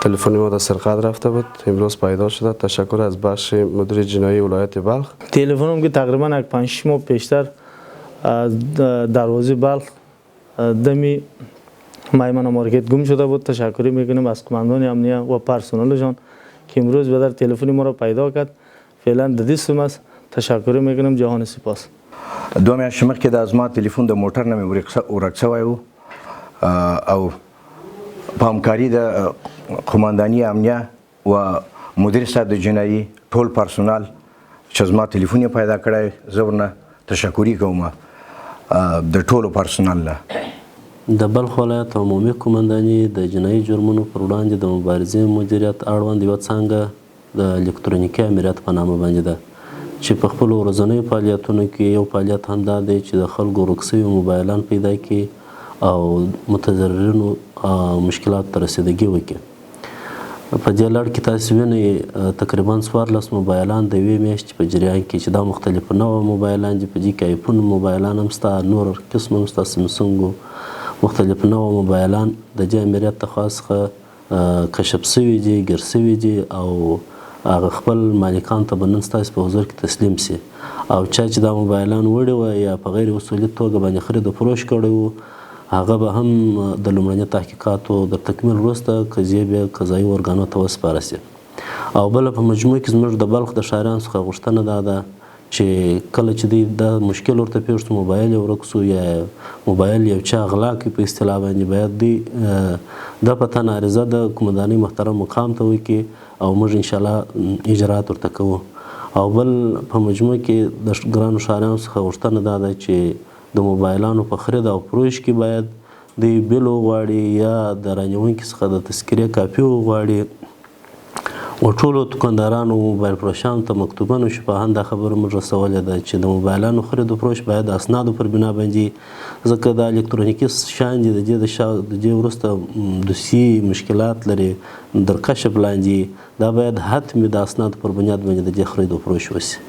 تلفن ما در سرقت رفته بود، امروز پیدا شده. تشکر از بخش مدیر جنایی ولایت بلخ. تلفنم که تقریبا 5-6 ماه پیشتر از دروازه بلخ دمی میمن مارکت گم شده بود. تشکر میکنیم از کماندان امنیه و پرسنلشان که امروز به در تلفن ما را پیدا کرد. فعلا د دې سم است. تشکر میکنم. جهان سپاس. دوه میاشتې مخکې د از ما تلیفون د موټر نه مې ورک شوی و او په همکاري د قمانداني امنیه و مدیر صاحب د جنایي ټول پرسونال چې زما تلیفون یې پیدا کړی، زه ورنه تشکري کوم د ټولو پرسونال له. د بلخ ولایت عمومي قمانداني د جنایي جرمونو پر وړاندې د مبارزې مدیریت اړوند یوه څانګه د الکترونیکي امریت په نامه باندې ده چې په خپلو ورځنیو فعالیتونو کې یو فعالیت همدا دی چې د خلکو ورک شوي موبایلان پیدا کړي او متضررینو مشکلاتو ته رسیدګي وکړي. په دې لړ کې تاسو وینئ تقریبا 14 موبایلان د یوې میاشتې په جریان کې چې دا مختلف نوع موبایلان دي. په دې کې آیفون موبایلان هم شته، نور قسم هم شته، سمسونګ مختلف نوع موبایلان د دې امریت د خوا څخه کشف شوي دي، ګیر شوي دي او هغه خپل مالکانو ته به نن ستاسو په حضور کې تسلیم سي. او چا چې دا موبایلان وړي وه یا په غیر اصولي توګه باندې خرید و فروش کړی و، هغه به هم د لومړني تحقیقاتو د تکمیل وروسته قضیې بیا قضایي ارګانو ته وسپاره سي. او بله په مجموع کې زموږ د بلخ د ښاریانو څخه غوښتنه دا ده چې کله چې دوی دا مشکل ورته پېښ شو، موبایل یې ورک شو یا موبایل یو چا غلا کړي په اصطلاح باندې، باید دوی دا په تن عریضه د قمندانۍ محترم مقام ته وکړي او موږ انشاءالله اجرات ورته کوو. او بل په مجموع کې د ګرانو ښاریانو څخه غوښتنه دا ده چې د موبایلانو په خرید او فروش کې باید دوی بیل وغواړي یا د رانیونکي څخه د تذکرې کاپي وغواړي. و ټولو دکاندارانو موبایل فروشانو ته مکتوبونه شفاهن دا خبره موږ رسولې ده چې د موبایلانو خرید و فروش باید د اسنادو پر بنا باندې، ځکه دا الکترونیکي شیان دي د دې وروسته دوسیې مشکلات لري در کشف لاندې، دا باید حتمي د اسنادو پر بنیاد باندې د دې خرید و فروش وشي.